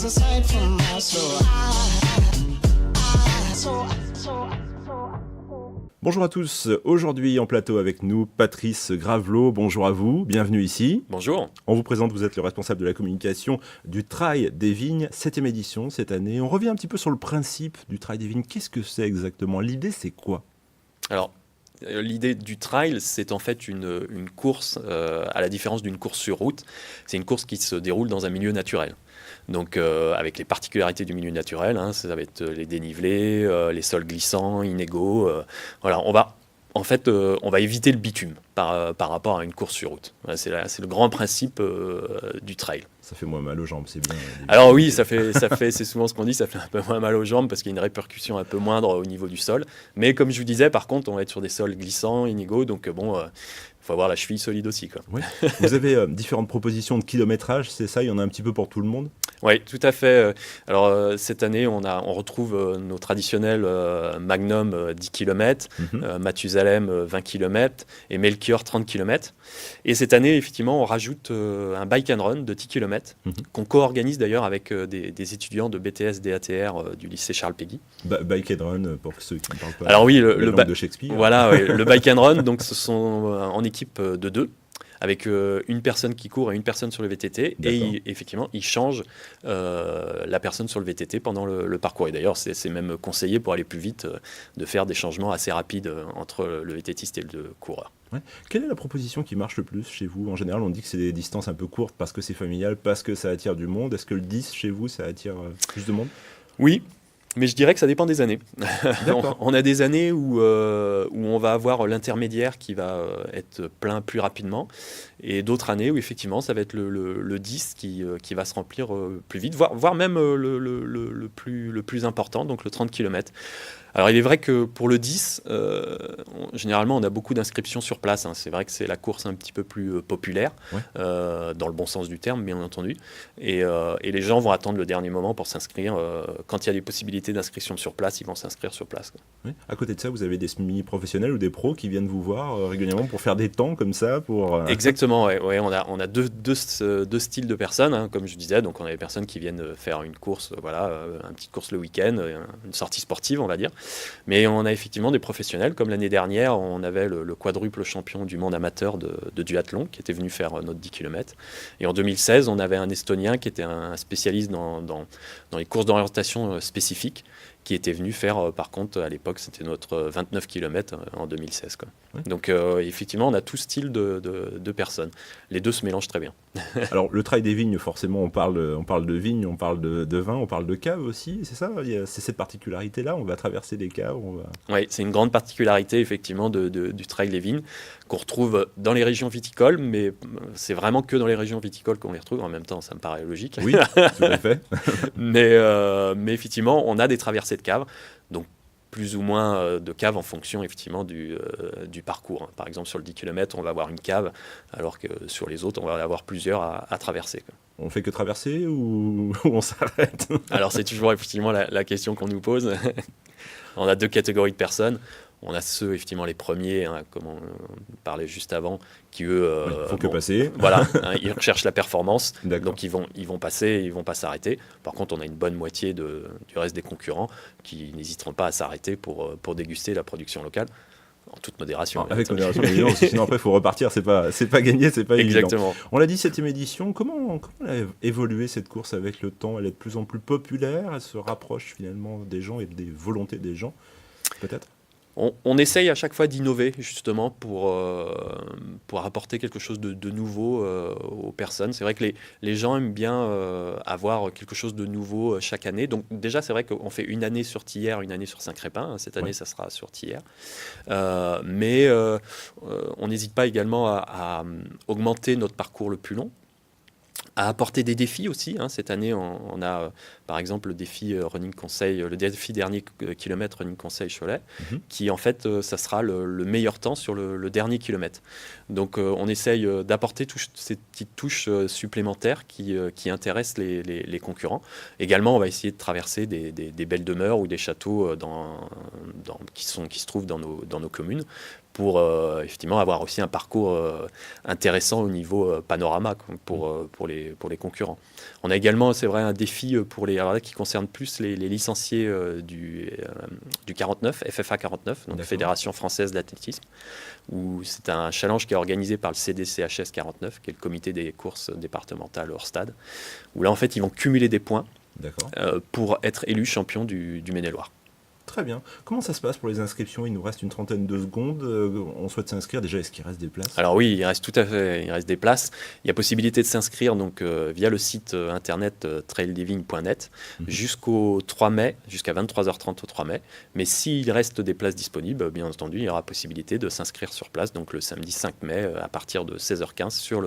was a sight from my soul. Bonjour à tous, aujourd'hui en plateau avec nous Patrice Gravelot, bonjour à vous, bienvenue ici. Bonjour. On vous présente, vous êtes le responsable de la communication du Trail des Vignes, 7e édition cette année. On revient un petit peu sur le principe du Trail des Vignes, qu'est-ce que c'est exactement? L'idée c'est quoi? Alors, l'idée du trail, c'est en fait une course, à la différence d'une course sur route, c'est une course qui se déroule dans un milieu naturel. Donc avec les particularités du milieu naturel, hein, ça va être les dénivelés, les sols glissants, inégaux. Voilà, on va éviter le bitume par rapport à une course sur route. Voilà, c'est le grand principe du trail. Ça fait moins mal aux jambes, c'est bien. Alors oui, c'est souvent ce qu'on dit, ça fait un peu moins mal aux jambes parce qu'il y a une répercussion un peu moindre au niveau du sol. Mais comme je vous disais, par contre, on va être sur des sols glissants, inégaux, donc faut avoir la cheville solide aussi, quoi. Oui. Vous avez différentes propositions de kilométrage, c'est ça? Il y en a un petit peu pour tout le monde? Oui, tout à fait. Alors cette année, on retrouve nos traditionnels Magnum 10 km, Mathusalem 20 km et Melchior 30 km. Et cette année, effectivement, on rajoute un bike and run de 10 km qu'on co-organise d'ailleurs avec des étudiants de BTS DATR du lycée Charles Péguy. Bike and run, pour ceux qui ne parlent pas Alors oui, la langue de Shakespeare. Voilà, oui, le bike and run, donc ce sont en équipe de deux, avec une personne qui court et une personne sur le VTT. D'accord. Et effectivement, ils changent la personne sur le VTT pendant le parcours. Et d'ailleurs, c'est même conseillé pour aller plus vite de faire des changements assez rapides entre le VTTiste et le coureur. Ouais. Quelle est la proposition qui marche le plus chez vous? En général, on dit que c'est des distances un peu courtes parce que c'est familial, parce que ça attire du monde. Est-ce que le 10 chez vous, ça attire plus de monde? Oui. Mais je dirais que ça dépend des années. D'accord. On a des années où on va avoir l'intermédiaire qui va être plein plus rapidement, et d'autres années où effectivement ça va être le 10 qui va se remplir plus vite, voire même le plus important, donc le 30 km. Alors il est vrai que pour le 10, généralement on a beaucoup d'inscriptions sur place, hein. C'est vrai que c'est la course un petit peu plus populaire, Ouais. dans le bon sens du terme bien entendu, et les gens vont attendre le dernier moment pour s'inscrire. Quand il y a des possibilités d'inscription sur place, ils vont s'inscrire sur place, quoi. Oui. À côté de ça, vous avez des semi-professionnels ou des pros qui viennent vous voir régulièrement pour faire des temps comme ça pour, Exactement, ouais, on a deux styles de personnes, hein, comme je disais. Donc on a des personnes qui viennent faire une course, une petite course le week-end, une sortie sportive, on va dire. Mais on a effectivement des professionnels, comme l'année dernière, on avait le quadruple champion du monde amateur de duathlon qui était venu faire notre 10 km. Et en 2016, on avait un Estonien qui était un spécialiste dans les courses d'orientation spécifiques, qui était venu faire, par contre, à l'époque, c'était notre 29 km en 2016, quoi. Ouais. Donc, effectivement, on a tout style de personnes. Les deux se mélangent très bien. Alors, le Trail des Vignes, forcément, on parle de vignes, on parle de vin, on parle de caves aussi, c'est ça? C'est cette particularité-là, on va traverser des caves, Oui, c'est une grande particularité, effectivement, du Trail des Vignes, qu'on retrouve dans les régions viticoles, mais c'est vraiment que dans les régions viticoles qu'on les retrouve. En même temps, ça me paraît logique. Oui, tout à fait. mais effectivement, on a des traversées de caves, donc plus ou moins de caves en fonction effectivement du parcours, hein. Par exemple, sur le 10 km, on va avoir une cave, alors que sur les autres, on va en avoir plusieurs à traverser, quoi. On fait que traverser ou on s'arrête? Alors, c'est toujours effectivement la question qu'on nous pose. On a deux catégories de personnes. On a ceux, effectivement, les premiers, hein, comme on parlait juste avant, qui eux... faut que passer. Voilà, hein, ils recherchent la performance, D'accord. donc ils vont passer, ils vont pas s'arrêter. Par contre, on a une bonne moitié du reste des concurrents qui n'hésiteront pas à s'arrêter pour déguster la production locale, en toute modération. Alors, avec modération, évidemment, parce que sinon après il faut repartir, c'est pas gagné, c'est pas évident. Exactement. On l'a dit, 7e édition, comment elle a évolué cette course avec le temps? Elle est de plus en plus populaire, elle se rapproche finalement des gens et des volontés des gens, peut-être? On essaye à chaque fois d'innover justement pour apporter quelque chose de nouveau aux personnes. C'est vrai que les gens aiment bien avoir quelque chose de nouveau chaque année. Donc déjà, c'est vrai qu'on fait une année sur Thiers, une année sur Saint-Crépin. Cette année, ça sera sur Thiers. Mais on n'hésite pas également à augmenter notre parcours le plus long, à apporter des défis aussi, hein. Cette année, on a par exemple le défi Running Conseil, le défi dernier kilomètre Running Conseil Cholet, qui en fait, ça sera le meilleur temps sur le dernier kilomètre. Donc on essaye d'apporter ces petites touches supplémentaires qui intéressent les concurrents. Également, on va essayer de traverser des belles demeures ou des châteaux qui se trouvent dans nos communes, pour effectivement avoir aussi un parcours intéressant au niveau panorama pour les concurrents. On a également, c'est vrai, un défi alors là, qui concerne plus les licenciés du 49, FFA 49, donc Fédération Française d'Athlétisme, où c'est un challenge qui est organisé par le CDCHS 49, qui est le comité des courses départementales hors stade, où là, en fait, ils vont cumuler des points pour être élus champions du Maine-et-Loire. Très bien. Comment ça se passe pour les inscriptions ? Il nous reste une trentaine de secondes. On souhaite s'inscrire. Déjà, est-ce qu'il reste des places ? Alors oui, il reste tout à fait. Il reste des places. Il y a possibilité de s'inscrire donc via le site internet traildevignes.net jusqu'au 3 mai, jusqu'à 23h30 au 3 mai. Mais s'il reste des places disponibles, bien entendu, il y aura possibilité de s'inscrire sur place, donc le samedi 5 mai à partir de 16h15 sur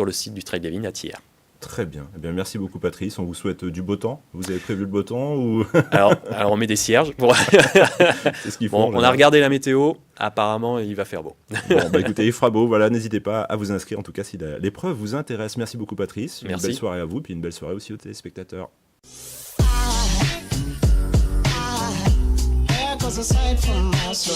le site du Trail des Vignes à Thiers. Très bien. Eh bien, merci beaucoup, Patrice. On vous souhaite du beau temps. Vous avez prévu le beau temps ou... alors, on met des cierges. C'est ce qu'il faut. On a regardé la météo. Apparemment, il va faire beau. Bon, écoutez, il fera beau. Voilà, n'hésitez pas à vous inscrire, en tout cas, si l'épreuve vous intéresse. Merci beaucoup, Patrice. Merci. Une belle soirée à vous, puis une belle soirée aussi aux téléspectateurs. Cause aside from my soul,